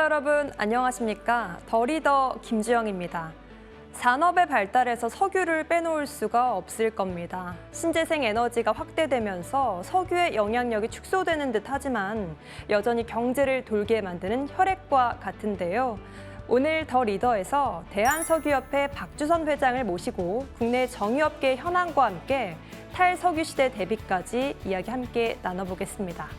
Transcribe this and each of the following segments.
여러분 안녕하십니까? 더 리더 김주영입니다. 산업의 발달에서 석유를 빼놓을 수가 없을 겁니다. 신재생 에너지가 확대되면서 석유의 영향력이 축소되는 듯 하지만 여전히 경제를 돌게 만드는 혈액과 같은데요. 오늘 더 리더에서 대한석유협회 박주선 회장을 모시고 국내 정유업계 현황과 함께 탈석유 시대 대비까지 이야기 함께 나눠보겠습니다.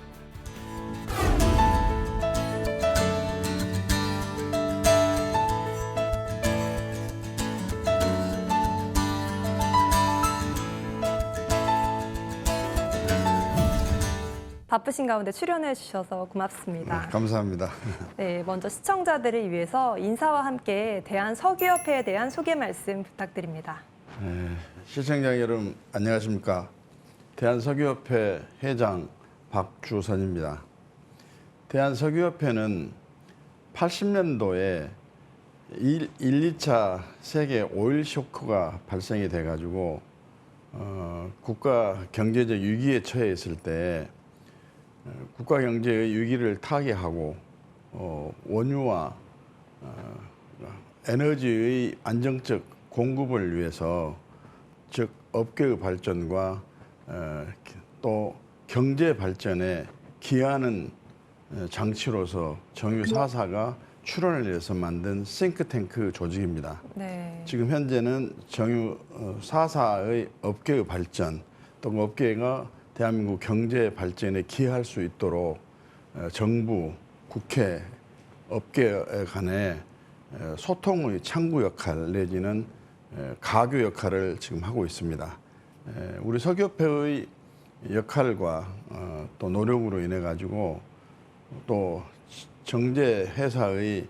바쁘신 가운데 출연해 주셔서 고맙습니다. 감사합니다. 네, 먼저 시청자들을 위해서 인사와 함께 대한석유협회에 대한 소개 말씀 부탁드립니다. 시청자 여러분 안녕하십니까? 대한석유협회 회장 박주선입니다. 대한석유협회는 80년도에 1, 2차 세계 오일 쇼크가 발생이 돼가지고 국가 경제적 위기에 처해 있을 때 국가 경제의 위기를 타개하고 원유와 에너지의 안정적 공급을 위해서 즉 업계의 발전과 또 경제 발전에 기여하는 장치로서 정유 4사가 출원을 해서 만든 싱크탱크 조직입니다. 네. 지금 현재는 정유 4사의 업계의 발전 또 그 업계가 대한민국 경제 발전에 기여할 수 있도록 정부, 국회, 업계 간의 소통의 창구 역할 내지는 가교 역할을 지금 하고 있습니다. 우리 석유협회의 역할과 또 노력으로 인해 가지고 또 정제 회사의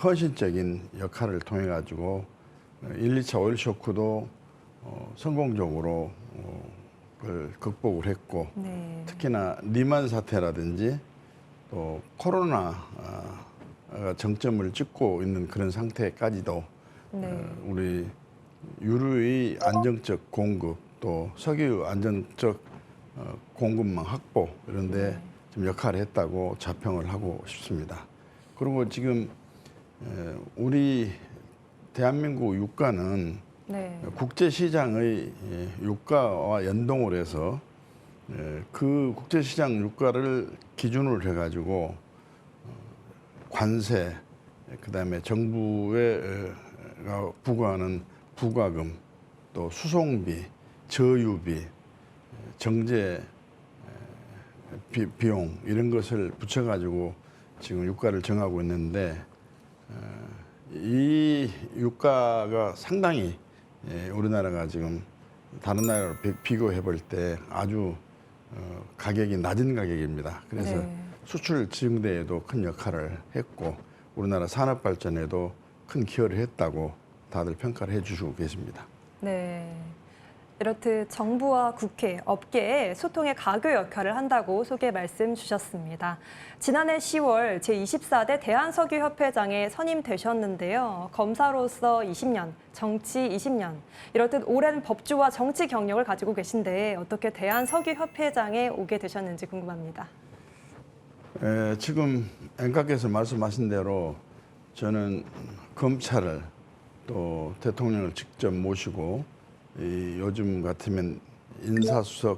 헌신적인 역할을 통해 가지고 1, 2차 오일 쇼크도 성공적으로 그걸 극복을 했고 네. 특히나 리만 사태라든지 또 코로나가 정점을 찍고 있는 그런 상태까지도 네. 우리 유류의 안정적 공급 또 석유 안정적 공급망 확보 이런 데 좀 역할을 했다고 자평을 하고 싶습니다. 그리고 지금 우리 대한민국 유가는 네. 국제시장의 유가와 연동을 해서 그 국제시장 유가를 기준으로 해가지고 관세, 그다음에 정부가 부과하는 부과금, 또 수송비, 저유비, 정제 비용 이런 것을 붙여가지고 지금 유가를 정하고 있는데 이 유가가 상당히 우리나라가 지금 다른 나라로 비교해 볼 때 아주 가격이 낮은 가격입니다. 그래서 네. 수출 증대에도 큰 역할을 했고 우리나라 산업 발전에도 큰 기여를 했다고 다들 평가를 해주시고 계십니다. 네. 이렇듯 정부와 국회, 업계에 소통의 가교 역할을 한다고 소개 말씀 주셨습니다. 지난해 10월 제24대 대한석유협회장에 선임되셨는데요. 검사로서 20년, 정치 20년, 이렇듯 오랜 법조와 정치 경력을 가지고 계신데 어떻게 대한석유협회장에 오게 되셨는지 궁금합니다. 지금 앵커께서 말씀하신 대로 저는 검찰을 또 대통령을 직접 모시고 요즘 같으면 인사수석과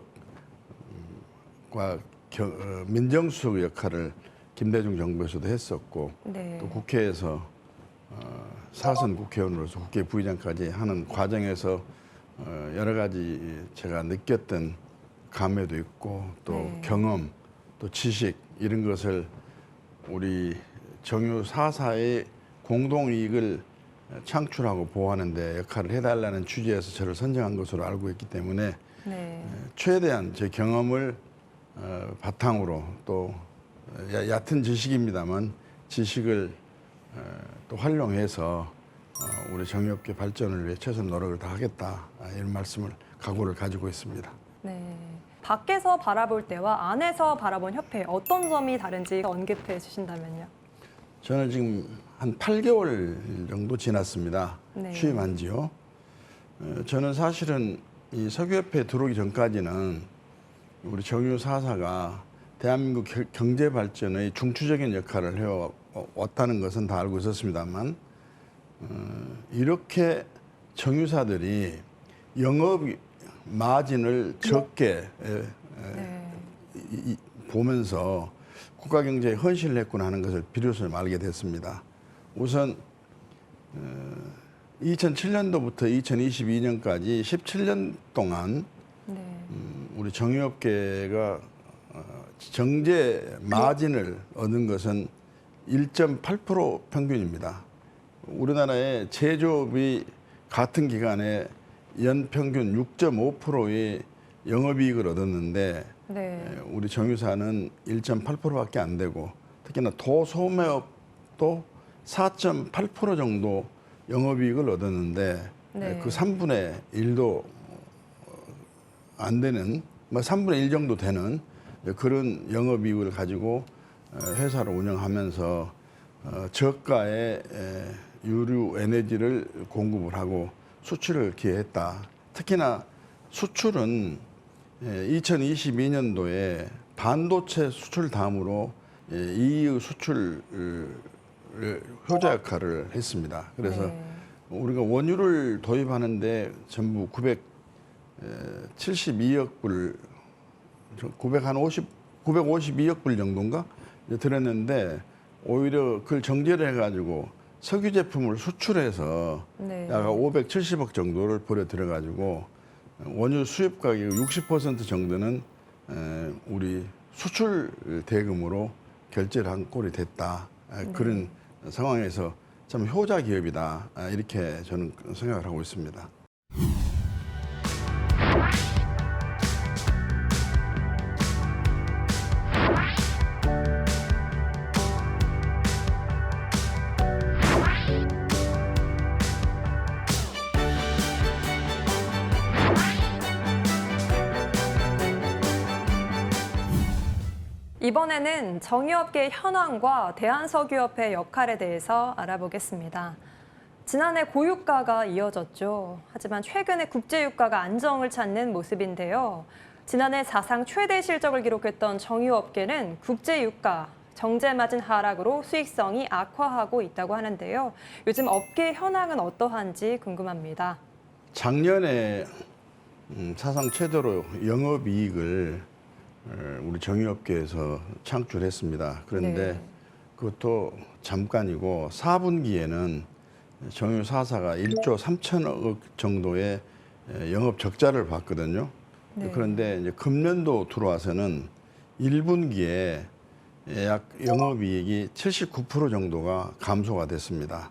민정수석 역할을 김대중 정부에서도 했었고 네. 또 국회에서 사선 국회의원으로서 국회 부의장까지 하는 과정에서 여러 가지 제가 느꼈던 감회도 있고 또 네. 경험 또 지식 이런 것을 우리 정유 4사의 공동이익을 창출하고 보호하는 데 역할을 해달라는 취지에서 저를 선정한 것으로 알고 있기 때문에 네. 최대한 제 경험을 바탕으로 또 얕은 지식입니다만 지식을 또 활용해서 우리 정유업계 발전을 위해 최선 노력을 다하겠다 이런 말씀을 각오를 가지고 있습니다. 네. 밖에서 바라볼 때와 안에서 바라본 협회 어떤 점이 다른지 언급해 주신다면요. 저는 지금 한 8개월 정도 지났습니다. 네. 취임한 지요. 저는 사실은 이 석유협회에 들어오기 전까지는 우리 정유 4사가 대한민국 경제 발전의 중추적인 역할을 왔다는 것은 다 알고 있었습니다만 이렇게 정유사들이 영업 마진을 적게 보면서 국가 경제에 헌신을 했구나 하는 것을 비로소 알게 됐습니다. 우선 2007년도부터 2022년까지 17년 동안 우리 정유업계가 정제 마진을 얻은 것은 1.8% 평균입니다. 우리나라의 제조업이 같은 기간에 연평균 6.5%의 영업이익을 얻었는데 우리 정유사는 1.8%밖에 안 되고 특히나 도소매업도 4.8% 정도 영업이익을 얻었는데 그 3분의 1도 안 되는 3분의 1 정도 되는 그런 영업이익을 가지고 회사를 운영하면서 저가의 유류 에너지를 공급을 하고 수출을 기여했다. 특히나 수출은 2022년도에 반도체 수출 다음으로 2위 수출 효자 역할을 했습니다. 그래서 우리가 원유를 도입하는데 전부 972억 불, 952억 불 정도인가 들었는데 오히려 그걸 정제를 해가지고 석유 제품을 수출해서 약 570억 정도를 벌여 들여가지고 원유 수입 가격 60% 정도는 우리 수출 대금으로 결제를 한 꼴이 됐다. 그런 상황에서 참 효자 기업이다. 이렇게 저는 생각을 하고 있습니다. 이번에는 정유업계의 현황과 대한석유협회의 역할에 대해서 알아보겠습니다. 지난해 고유가가 이어졌죠. 하지만 최근에 국제유가가 안정을 찾는 모습인데요. 지난해 사상 최대 실적을 기록했던 정유업계는 국제유가, 정제마진 하락으로 수익성이 악화하고 있다고 하는데요. 요즘 업계 현황은 어떠한지 궁금합니다. 작년에 사상 최대로 영업이익을 우리 정유업계에서 창출했습니다. 그런데 그것도 잠깐이고 4분기에는 정유 4사가 1조 3천억 정도의 영업 적자를 봤거든요. 그런데 이제 금년도 들어와서는 1분기에 약 영업이익이 79% 정도가 감소가 됐습니다.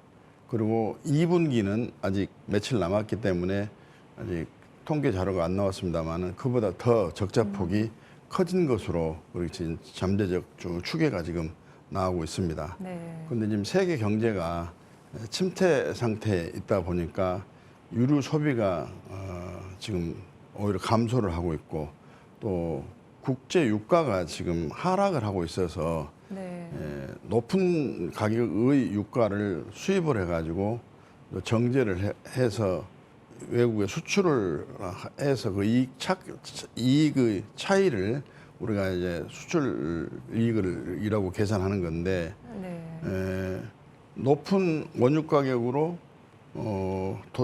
그리고 2분기는 아직 며칠 남았기 때문에 아직 통계 자료가 안 나왔습니다만 그보다 더 적자 폭이 커진 것으로 우리 지금 잠재적 추계가 지금 나오고 있습니다. 그런데 지금 세계 경제가 침체 상태에 있다 보니까 유류 소비가 지금 오히려 감소를 하고 있고 또 국제 유가가 지금 하락을 하고 있어서 높은 가격의 유가를 수입을 해가지고 정제를 해서 외국에 수출을 해서 그 이익의 차이를 우리가 이제 수출 이익이라고 계산하는 건데 높은 원유 가격으로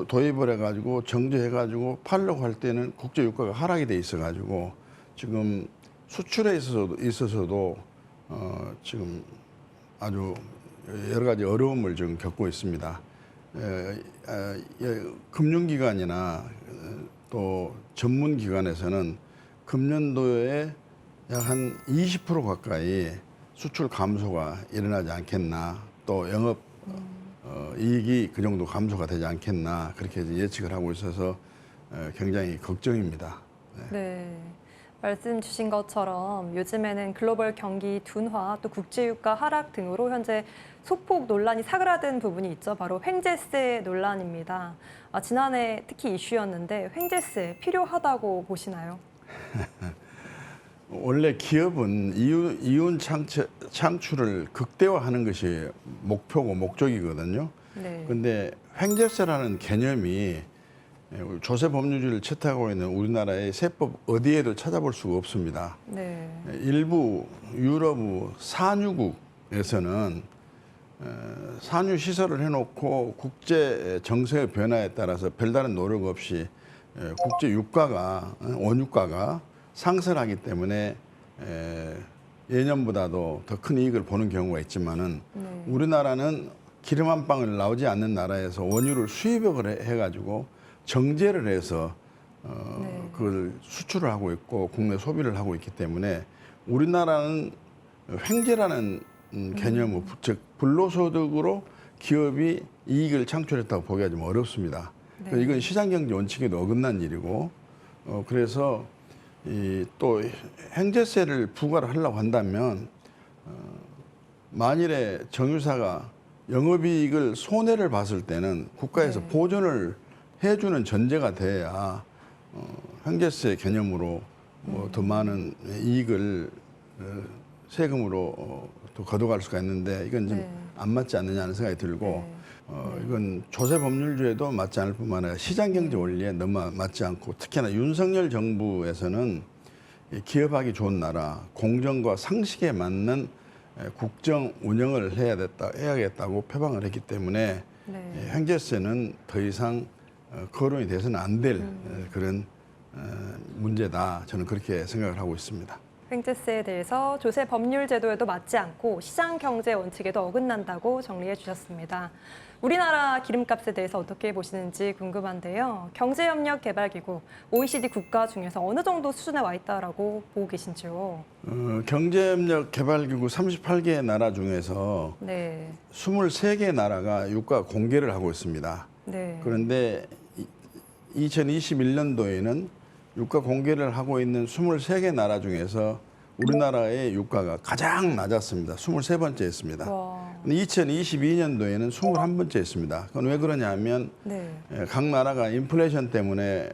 도입을 해가지고 정제해가지고 팔려고 할 때는 국제 유가가 하락이 돼 있어가지고 지금 수출에 있어서도 지금 아주 여러 가지 어려움을 지금 겪고 있습니다. 금융기관이나 또 전문기관에서는 금년도에 약 한 20% 가까이 수출 감소가 일어나지 않겠나, 또 영업 이익이 그 정도 감소가 되지 않겠나 그렇게 예측을 하고 있어서 굉장히 걱정입니다. 말씀 주신 것처럼 요즘에는 글로벌 경기 둔화, 또 국제유가 하락 등으로 현재 소폭 논란이 사그라든 부분이 있죠. 바로 횡재세 논란입니다. 지난해 특히 이슈였는데 횡재세 필요하다고 보시나요? 원래 기업은 이윤 창출을 극대화하는 것이 목표고 목적이거든요. 그런데 횡재세라는 개념이 조세 법률을 채택하고 있는 우리나라의 세법 어디에도 찾아볼 수가 없습니다. 일부 유럽 산유국에서는 산유 시설을 해놓고 국제 정세의 변화에 따라서 별다른 노력 없이 국제 유가가 원유가가 상승하기 때문에 예년보다도 더 큰 이익을 보는 경우가 있지만은 네. 우리나라는 기름 한 방울 나오지 않는 나라에서 원유를 수입을 해가지고 정제를 해서 네. 그걸 수출을 하고 있고 국내 소비를 하고 있기 때문에 우리나라는 횡재라는 개념, 즉 불로소득으로 기업이 이익을 창출했다고 보기가 좀 어렵습니다. 네. 이건 시장경제 원칙에도 어긋난 일이고 그래서 또 행제세를 부과를 하려고 한다면 만일에 정유사가 영업이익을 손해를 봤을 때는 국가에서 네. 보전을 해주는 전제가 돼야 행제세 개념으로 더 많은 이익을 세금으로 또 걷어갈 수가 있는데 이건 좀 네. 안 맞지 않느냐는 생각이 들고 네. 이건 조세법률주에도 맞지 않을 뿐만 아니라 시장경제 원리에 너무 맞지 않고 특히나 윤석열 정부에서는 기업하기 좋은 나라, 공정과 상식에 맞는 국정 운영을 해야겠다고 표방을 했기 때문에 네. 행제세는 더 이상 거론이 돼서는 안 될 그런 문제다. 저는 그렇게 생각을 하고 있습니다. 횡재세에 대해서 조세 법률 제도에도 맞지 않고 시장 경제 원칙에도 어긋난다고 정리해 주셨습니다. 우리나라 기름값에 대해서 어떻게 보시는지 궁금한데요. 경제협력개발기구, OECD 국가 중에서 어느 정도 수준에 와 있다라고 보고 계신지요? 경제협력개발기구 38개 나라 중에서 네. 23개 나라가 유가 공개를 하고 있습니다. 네. 그런데 2021년도에는 유가 공개를 하고 있는 23개 나라 중에서 우리나라의 유가가 가장 낮았습니다. 23번째였습니다. 와. 2022년도에는 21번째였습니다. 그건 왜 그러냐면 네. 각 나라가 인플레이션 때문에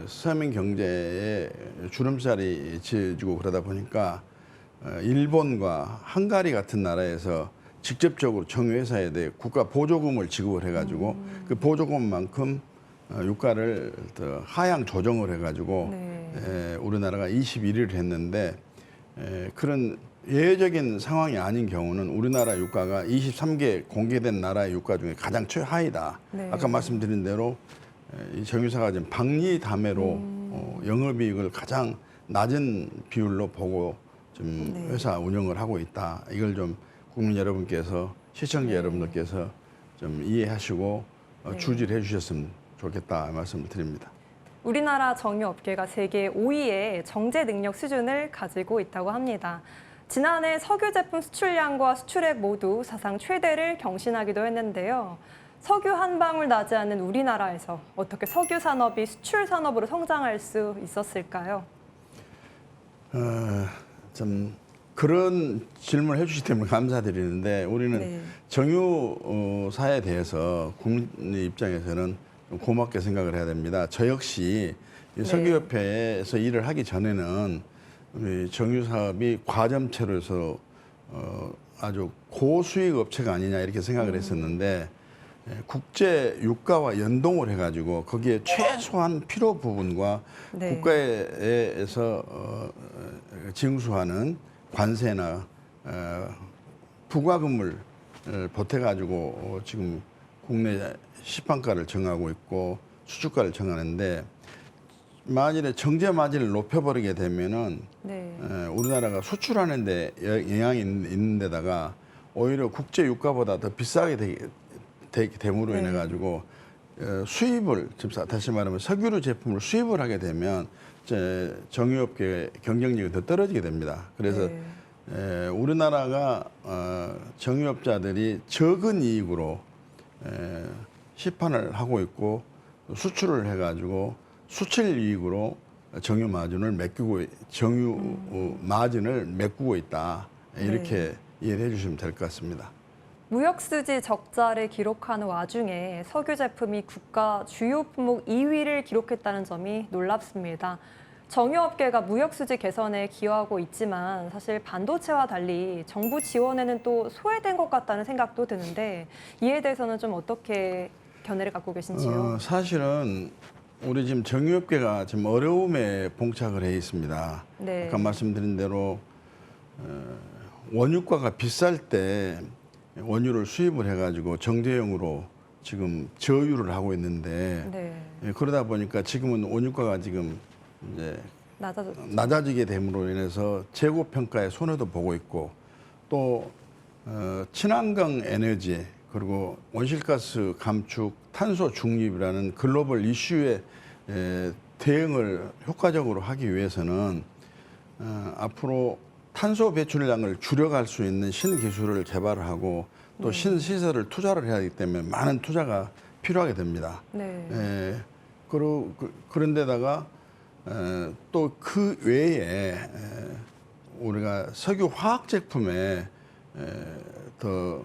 서민 경제에 주름살이 지어지고 그러다 보니까 일본과 헝가리 같은 나라에서 직접적으로 정유회사에 대해 국가 보조금을 지급을 해가지고 그 보조금만큼 유가를 더 하향 조정을 해가지고 네. 우리나라가 21위를 했는데 그런 예외적인 상황이 아닌 경우는 우리나라 유가가 23개 공개된 나라의 유가 중에 가장 최하이다. 네. 아까 말씀드린 대로 이 정유사가 지금 박리담회로 영업이익을 가장 낮은 비율로 보고 좀 네. 회사 운영을 하고 있다. 이걸 좀 국민 여러분께서 시청자 네. 여러분들께서 좀 이해하시고 네. 주지를 해주셨으면 좋겠다 말씀을 드립니다. 우리나라 정유업계가 세계 5위의 정제 능력 수준을 가지고 있다고 합니다. 지난해 석유 제품 수출량과 수출액 모두 사상 최대를 경신하기도 했는데요. 석유 한 방울 나지 않는 우리나라에서 어떻게 석유 산업이 수출 산업으로 성장할 수 있었을까요? 좀 그런 질문을 해주시기 때문에 감사드리는데 우리는 네. 정유사에 대해서 국민의 입장에서는 좀 고맙게 생각을 해야 됩니다. 저 역시 이 네. 석유협회에서 일을 하기 전에는 우리 정유사업이 과점체로서 아주 고수익 업체가 아니냐 이렇게 생각을 했었는데 국제 유가와 연동을 해가지고 거기에 최소한 필요 부분과 네. 국가에서 징수하는 관세나 부과금을 보태가지고 지금 국내 시판가를 정하고 있고 수출가를 정하는데 만일에 정제 마진을 높여버리게 되면은 네. 우리나라가 수출하는데 영향이 있는 데다가 오히려 국제 유가보다 더 비싸게 됨으로 네. 인해 가지고 수입을 다시 말하면 석유류 제품을 수입을 하게 되면 정유업계의 경쟁력이 더 떨어지게 됩니다. 그래서 네. 우리나라가 정유업자들이 적은 이익으로 시판을 하고 있고 수출을 해가지고 수출 이익으로 정유 마진을 메꾸고 있다. 이렇게 이해를 해주시면 될 것 같습니다. 무역수지 적자를 기록하는 와중에 석유 제품이 국가 주요 품목 2위를 기록했다는 점이 놀랍습니다. 정유업계가 무역수지 개선에 기여하고 있지만 사실 반도체와 달리 정부 지원에는 또 소외된 것 같다는 생각도 드는데 이에 대해서는 좀 어떻게 견해를 갖고 계신지요? 사실은 우리 지금 정유업계가 지금 어려움에 봉착을 해 있습니다. 네. 아까 말씀드린 대로 원유가가 비쌀 때 원유를 수입을 해가지고 정제용으로 지금 저유를 하고 있는데 네. 그러다 보니까 지금은 원유가가 지금 이제 낮아졌죠. 낮아지게 됨으로 인해서 재고 평가에 손해도 보고 있고 또 친환경 에너지 그리고 온실가스 감축, 탄소 중립이라는 글로벌 이슈에 대응을 효과적으로 하기 위해서는 앞으로 탄소 배출량을 줄여갈 수 있는 신기술을 개발하고 또 신시설을 투자를 해야 하기 때문에 많은 투자가 필요하게 됩니다. 네. 그런데다가 또 그 외에 우리가 석유 화학 제품에 더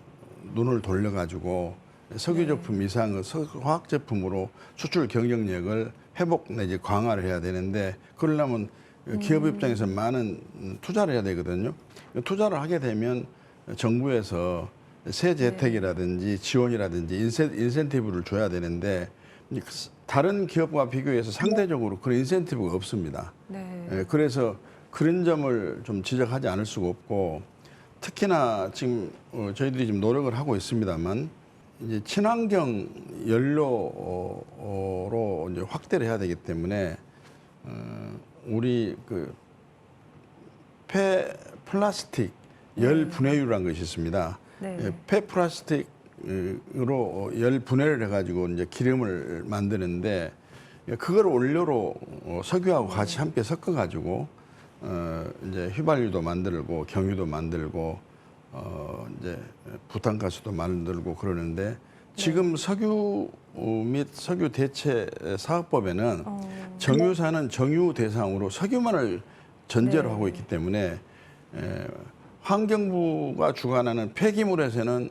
눈을 돌려가지고 석유 제품 이상의 석유 화학 제품으로 수출 경쟁력을 회복 내지 강화를 해야 되는데 그러려면 기업 입장에서 많은 투자를 해야 되거든요. 투자를 하게 되면 정부에서 세제 혜택이라든지 지원이라든지 인센티브를 줘야 되는데 다른 기업과 비교해서 상대적으로 그런 인센티브가 없습니다. 네. 그래서 그런 점을 좀 지적하지 않을 수가 없고 특히나 지금 저희들이 지금 노력을 하고 있습니다만 이제 친환경 연료로 이제 확대를 해야 되기 때문에 우리 그 폐플라스틱 열 분해율이라는 것이 있습니다. 네. 폐플라스틱으로 열 분해를 해가지고 이제 기름을 만드는데 그걸 원료로 석유하고 같이 함께 섞어가지고 이제 휘발유도 만들고 경유도 만들고 이제 부탄가스도 만들고 그러는데 지금 석유 및 석유 대체 사업법에는 정유사는 정유 대상으로 석유만을 전제로 하고 있기 때문에 환경부가 주관하는 폐기물에서는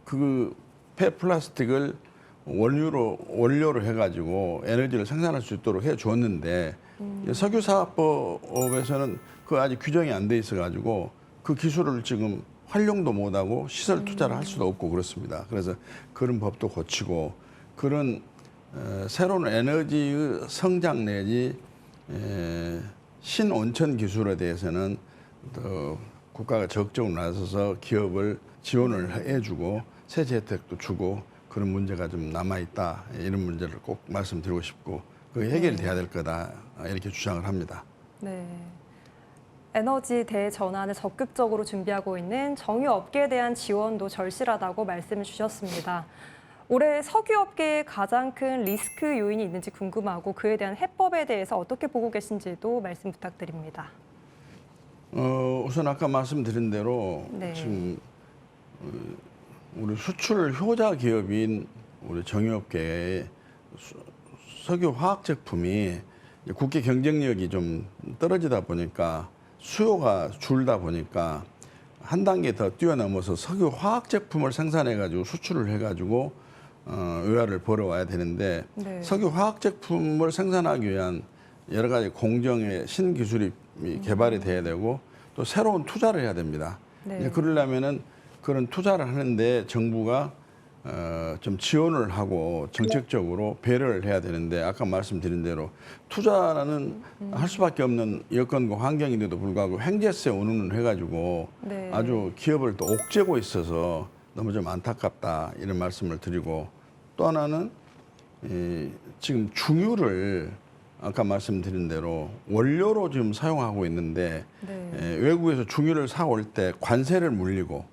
그 폐플라스틱을 원료로 해가지고 에너지를 생산할 수 있도록 해 줬는데 석유사업법에서는 그 아직 규정이 안 돼 있어가지고 그 기술을 지금 활용도 못하고 시설 투자를 할 수도 없고 그렇습니다. 그래서 그런 법도 고치고 그런 새로운 에너지의 성장 내지 신온천 기술에 대해서는 더 국가가 적극적으로 나서서 기업을 지원을 해주고 세제 혜택도 주고 그런 문제가 좀 남아있다 이런 문제를 꼭 말씀드리고 싶고 그게 해결돼야 될 거다 이렇게 주장을 합니다. 네. 에너지 대전환을 적극적으로 준비하고 있는 정유업계에 대한 지원도 절실하다고 말씀을 주셨습니다. 올해 석유업계에 가장 큰 리스크 요인이 있는지 궁금하고 그에 대한 해법에 대해서 어떻게 보고 계신지도 말씀 부탁드립니다. 우선 아까 말씀드린 대로 네. 지금 우리 수출 효자 기업인 우리 정유업계의 석유 화학 제품이 국제 경쟁력이 좀 떨어지다 보니까 수요가 줄다 보니까 한 단계 더 뛰어넘어서 석유 화학 제품을 생산해 가지고 수출을 해 가지고 외화를 벌어와야 되는데 석유 화학 제품을 생산하기 위한 여러 가지 공정의 신기술이 개발이 돼야 되고 또 새로운 투자를 해야 됩니다. 그러려면은 그런 투자를 하는데 정부가 좀 지원을 하고 정책적으로 배려를 해야 되는데 아까 말씀드린 대로 투자는 할 수밖에 없는 여건과 환경인데도 불구하고 행제세 운운을 해가지고 아주 기업을 또 옥죄고 있어서 너무 좀 안타깝다 이런 말씀을 드리고 또 하나는 지금 중유를 아까 말씀드린 대로 원료로 지금 사용하고 있는데 외국에서 중유를 사올 때 관세를 물리고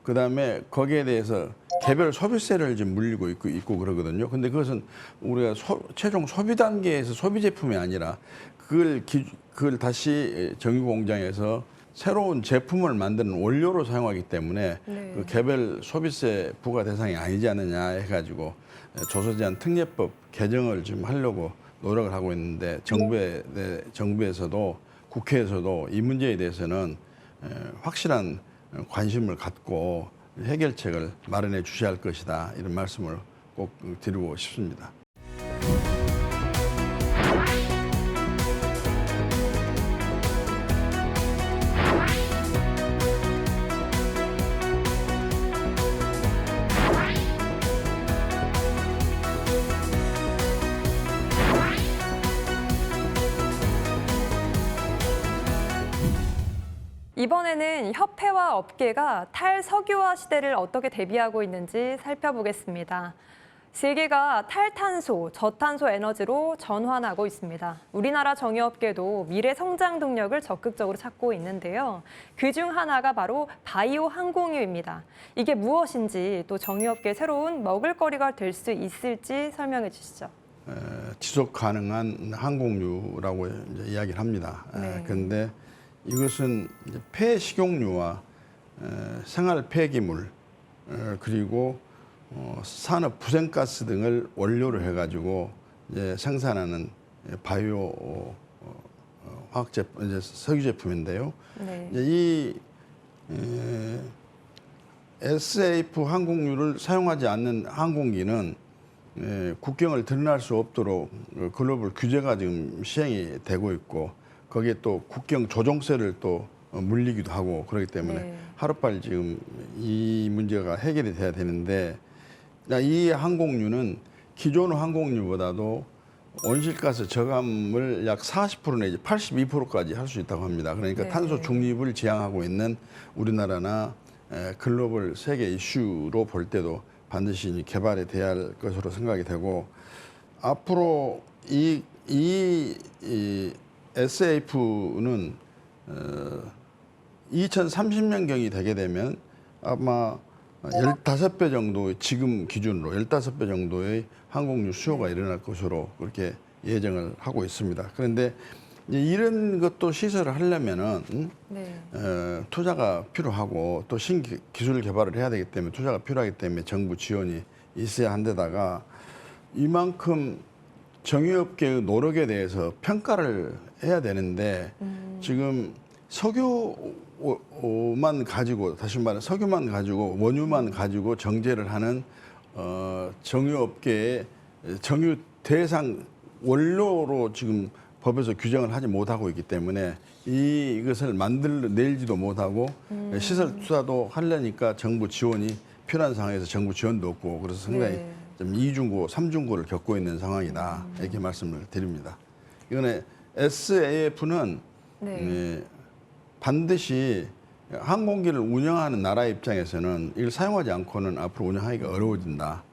그다음에 거기에 대해서 개별 소비세를 지금 물리고 있고 그러거든요. 근데 그것은 우리가 최종 소비 단계에서 소비 제품이 아니라 그걸 다시 정유 공장에서 새로운 제품을 만드는 원료로 사용하기 때문에 그 개별 소비세 부과 대상이 아니지 않느냐 해가지고 조세제한 특례법 개정을 지금 하려고 노력을 하고 있는데 정부에서도 국회에서도 이 문제에 대해서는 확실한 관심을 갖고 해결책을 마련해 주셔야 할 것이다 이런 말씀을 꼭 드리고 싶습니다. 이번에는 협회와 업계가 탈석유화 시대를 어떻게 대비하고 있는지 살펴보겠습니다. 세계가 탈탄소, 저탄소 에너지로 전환하고 있습니다. 우리나라 정유업계도 미래 성장 동력을 적극적으로 찾고 있는데요. 그중 하나가 바로 바이오 항공유입니다. 이게 무엇인지 또 정유업계 새로운 먹을거리가 될 수 있을지 설명해 주시죠. 지속 가능한 항공유라고 이제 이야기를 합니다. 네. 그런데 이것은 이제 폐식용유와 생활 폐기물 그리고 산업 부생가스 등을 원료로 해가지고 이제 생산하는 바이오 화학 제품, 이제 석유 제품인데요. 네. 이제 이 SAF 항공유를 사용하지 않는 항공기는 국경을 드러날 수 없도록 글로벌 규제가 지금 시행이 되고 있고 거기에 또 국경 조종세를 또 물리기도 하고 그렇기 때문에 네. 하루빨리 지금 이 문제가 해결이 돼야 되는데 이 항공유는 기존 항공유보다도 온실가스 저감을 약 40% 내지 82%까지 할 수 있다고 합니다. 그러니까 네. 탄소 중립을 지향하고 있는 우리나라나 글로벌 세계 이슈로 볼 때도 반드시 개발이 돼야 할 것으로 생각이 되고 앞으로 이 SAF는 2030년경이 되게 되면 아마 15배 정도 지금 기준으로 15배 정도의 항공유 수요가 일어날 것으로 그렇게 예정을 하고 있습니다. 그런데 이제 이런 것도 시설을 하려면은 네. 투자가 필요하고 또 신기술 개발을 해야 되기 때문에 투자가 필요하기 때문에 정부 지원이 있어야 한데다가 이만큼 정유업계의 노력에 대해서 평가를 해야 되는데 지금 석유만 가지고 다시 말해 석유만 가지고 원유만 가지고 정제를 하는 정유업계의 정유 대상 원료로 지금 법에서 규정을 하지 못하고 있기 때문에 이것을 만들어내지도 못하고 시설 투자도 하려니까 정부 지원이 필요한 상황에서 정부 지원도 없고 그래서 상당히 네. 좀 이중고, 삼중고를 겪고 있는 상황이다 이렇게 말씀을 드립니다. 이번에 SAF는 네. 반드시 항공기를 운영하는 나라 입장에서는 이걸 사용하지 않고는 앞으로 운영하기가 어려워진다.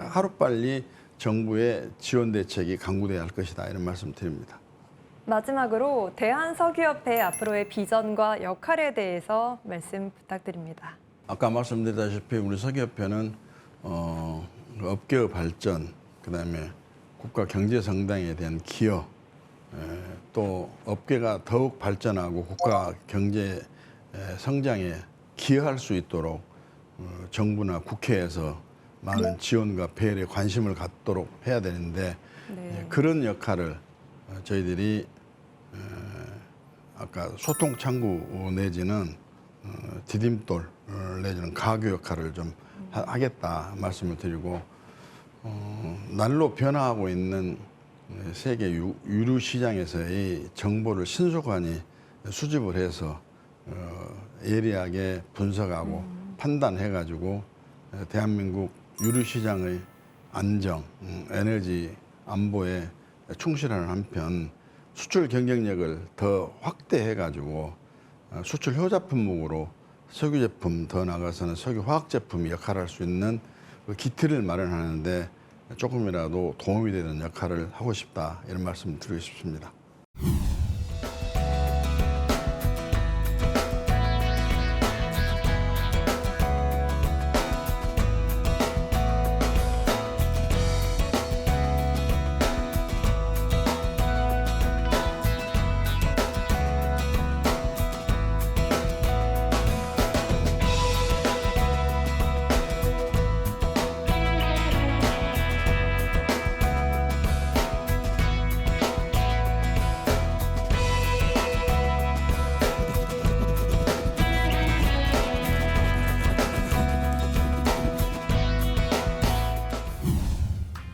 하루빨리 정부의 지원 대책이 강구돼야 할 것이다 이런 말씀 드립니다. 마지막으로 대한석유협회 앞으로의 비전과 역할에 대해서 말씀 부탁드립니다. 아까 말씀드렸다시피 우리 석유협회는 업계의 발전, 그다음에 국가 경제 성장에 대한 기여, 또 업계가 더욱 발전하고 국가 경제 성장에 기여할 수 있도록 정부나 국회에서 많은 지원과 배려에 관심을 갖도록 해야 되는데 네. 그런 역할을 저희들이 아까 소통 창구 내지는 디딤돌 내지는 가교 역할을 좀 하겠다 말씀을 드리고 날로 변화하고 있는 세계 유류 시장에서의 정보를 신속하니 수집을 해서 예리하게 분석하고 판단해가지고 대한민국 유류 시장의 안정, 에너지 안보에 충실하는 한편 수출 경쟁력을 더 확대해가지고 수출 효자 품목으로 석유 제품 더 나아가서는 석유 화학 제품이 역할을 할 수 있는 그 기틀을 마련하는데 조금이라도 도움이 되는 역할을 하고 싶다 이런 말씀을 드리고 싶습니다.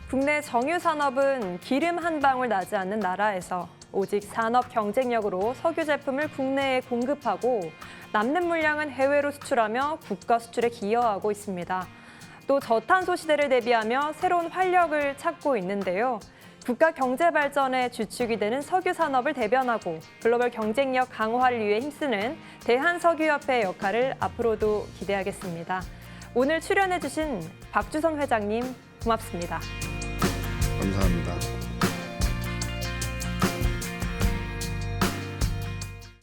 국내 정유 산업은 기름 한 방울 나지 않는 나라에서 오직 산업 경쟁력으로 석유 제품을 국내에 공급하고 남는 물량은 해외로 수출하며 국가 수출에 기여하고 있습니다. 또 저탄소 시대를 대비하며 새로운 활력을 찾고 있는데요. 국가 경제 발전의 주축이 되는 석유 산업을 대변하고 글로벌 경쟁력 강화를 위해 힘쓰는 대한석유협회의 역할을 앞으로도 기대하겠습니다. 오늘 출연해주신 박주선 회장님 고맙습니다. 감사합니다.